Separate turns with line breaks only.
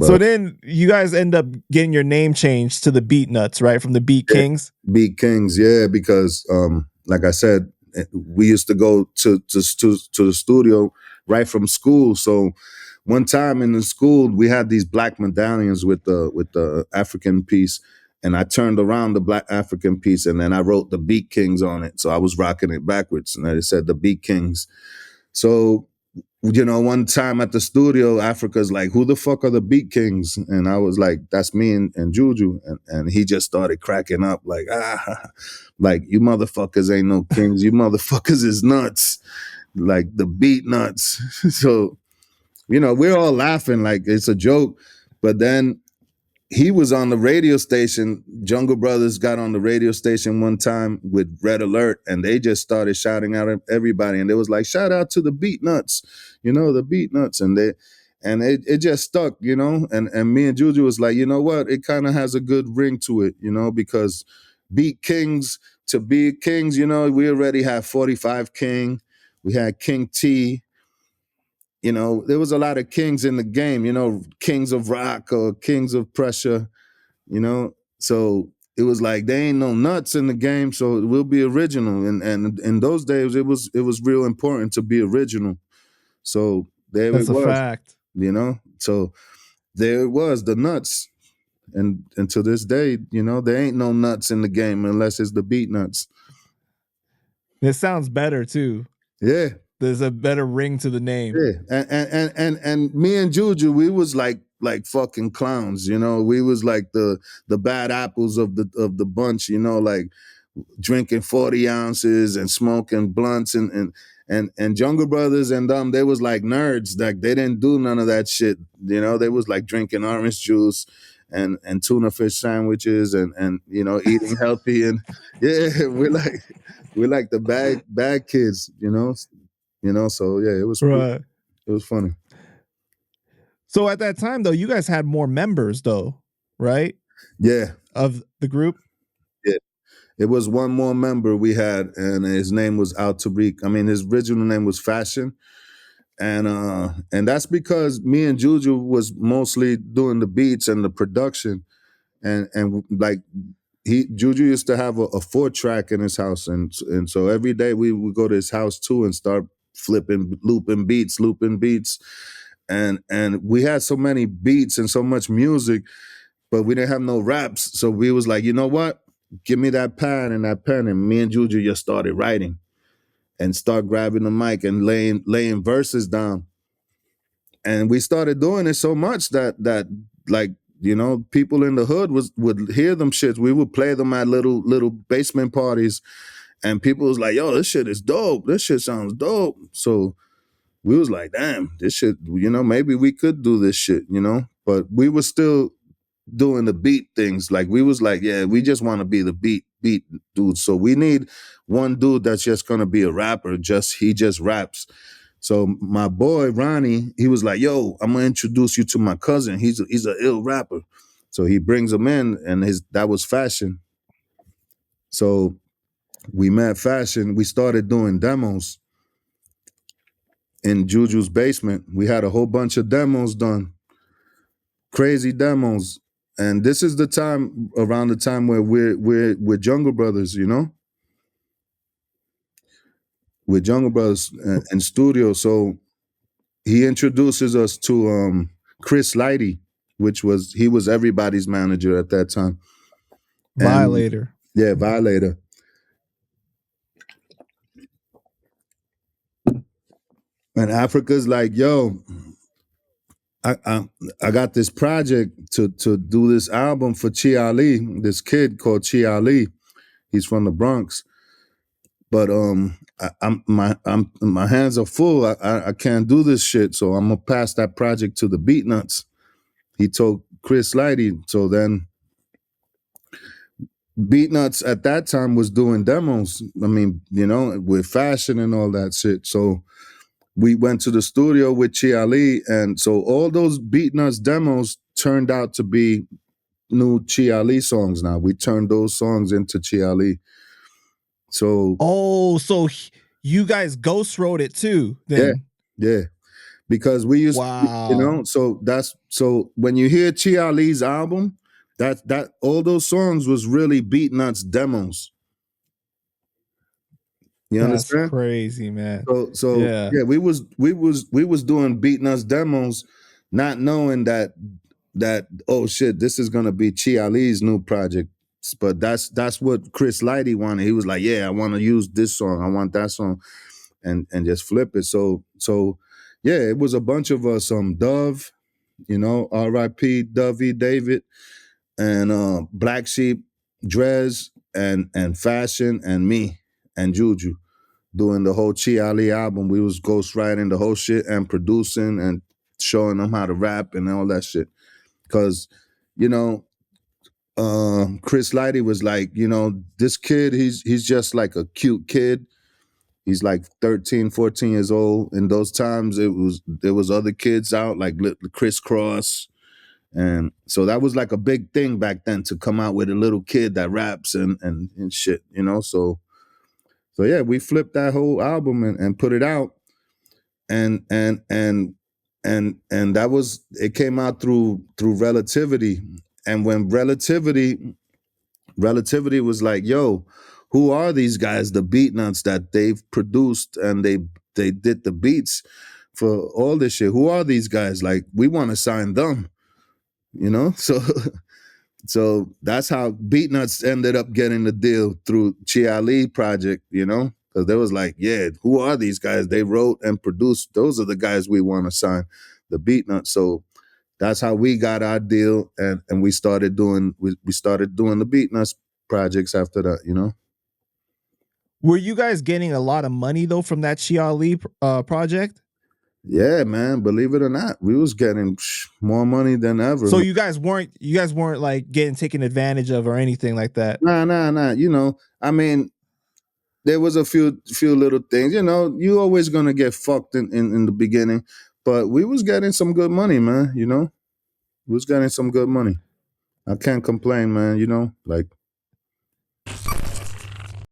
So then you guys end up getting your name changed to the Beatnuts, right? From the Beat Kings.
Beat Kings, yeah, because like I said, we used to go to the studio right from school. So one time in the school, we had these black medallions with the African piece, and I turned around the black African piece, and then I wrote the Beat Kings on it. So I was rocking it backwards, and it said the Beat Kings. So, you know, one time at the studio, Africa's like, who the fuck are the Beat Kings? And I was like, that's me and Juju. And he just started cracking up like, like, you motherfuckers ain't no kings. You motherfuckers is nuts. Like the Beat Nuts. So, you know, we're all laughing like it's a joke. But then he was on the radio station. Jungle Brothers got on the radio station one time with Red Alert, and they just started shouting out at everybody. And they was like, shout out to the Beatnuts, you know, the Beatnuts. And it just stuck, you know. And me and Juju was like, you know what? It kind of has a good ring to it, you know, because Beat Kings to be kings, you know, we already had 45 King. We had King T. You know, there was a lot of kings in the game, you know, kings of rock or kings of pressure, you know. So it was like they ain't no nuts in the game, so we'll be original. And in those days, it was real important to be original. So there
That's
it was,
a fact.
you know. So there it was, the nuts. And to this day, you know, there ain't no nuts in the game unless it's the Beat Nuts.
It sounds better too.
Yeah.
There's a better ring to the name.
Yeah, and me and Juju, we was like fucking clowns, you know. We was like the bad apples of the bunch, you know, like drinking 40 ounces and smoking blunts and Jungle Brothers and them. They was like nerds, like they didn't do none of that shit, you know. They was like drinking orange juice and tuna fish sandwiches and you know, eating healthy. And yeah, we're like the bad kids, you know. You know, so yeah, it was
right.
It was funny.
So at that time, though, you guys had more members, though, right?
Yeah,
of the group.
Yeah, it was one more member we had, and his name was Al Tariq. I mean, his original name was Fashion, and that's because me and Juju was mostly doing the beats and the production, and like Juju used to have a 4-track in his house, and so every day we would go to his house too and start looping beats, and we had so many beats and so much music, but we didn't have no raps. So we was like, you know what? Give me that pad and that pen, and me and Juju just started writing and start grabbing the mic and laying verses down, and we started doing it so much that like, you know, people in the hood would hear them shits. We would play them at little basement parties, and people was like, yo, this shit is dope. This shit sounds dope. So we was like, damn, this shit, you know, maybe we could do this shit, you know? But we were still doing the beat things. Like we was like, yeah, we just want to be the beat dude. So we need one dude that's just gonna be a rapper. He just raps. So my boy Ronnie, he was like, yo, I'm gonna introduce you to my cousin. He's an ill rapper. So he brings him in, and that was Fashion. So we met Fashion. We started doing demos in Juju's basement. We had a whole bunch of demos done, crazy demos. And this is around the time where we're Jungle Brothers, you know? We're Jungle Brothers in studio. So he introduces us to Chris Lighty, he was everybody's manager at that time.
Violator.
Yeah, Violator. And Africa's like, yo, I got this project to do this album for Chi Ali, this kid called Chi Ali. He's from the Bronx, but my hands are full. I can't do this shit, so I'm gonna pass that project to the Beatnuts. He told Chris Lighty. So then Beatnuts at that time was doing demos. I mean, you know, with Fashion and all that shit. So we went to the studio with Chi Ali, and so all those Beatnuts demos turned out to be new Chi Ali songs. Now we turned those songs into Chi Ali. So
so you guys ghost wrote it too? Then
yeah. because we used,
Wow.
so that's so when you hear Chi Ali's album, that all those songs was really Beatnuts demos. You
That's
understand?
crazy, man.
So
Yeah.
yeah, we was doing Beatnuts demos, not knowing that oh shit, this is gonna be Chi Ali's new project. But that's what Chris Lighty wanted. He was like, yeah, I want to use this song, I want that song, and just flip it. So yeah, it was a bunch of us. Dove, R.I.P. Dovey David, and Black Sheep, Drez, and Fashion, and me, and Juju doing the whole Chi Ali album. We was ghostwriting the whole shit and producing and showing them how to rap and all that shit. Cause, you know, Chris Lighty was like, this kid, he's just like a cute kid. He's like 13, 14 years old. In those times, there was other kids out like Chris Cross. And so that was like a big thing back then, to come out with a little kid that raps and shit, So yeah, we flipped that whole album and put it out. And that was, it came out through Relativity. And when Relativity was like, yo, who are these guys, the Beatnuts, that they've produced and they did the beats for all this shit? Who are these guys? Like, we want to sign them, So that's how Beatnuts ended up getting the deal through Chi Ali project, because they was like, yeah, who are these guys? They wrote and produced. Those are the guys we want to sign, the Beatnuts. So that's how we got our deal, and we started doing the Beatnuts projects after that.
Were you guys getting a lot of money though from that Chi Ali project?
Yeah, man. Believe it or not, we was getting more money than ever.
So you guys weren't like getting taken advantage of or anything like that.
Nah. I mean, there was a few little things. You always gonna get fucked in the beginning, but we was getting some good money, man. We was getting some good money. I can't complain, man. Like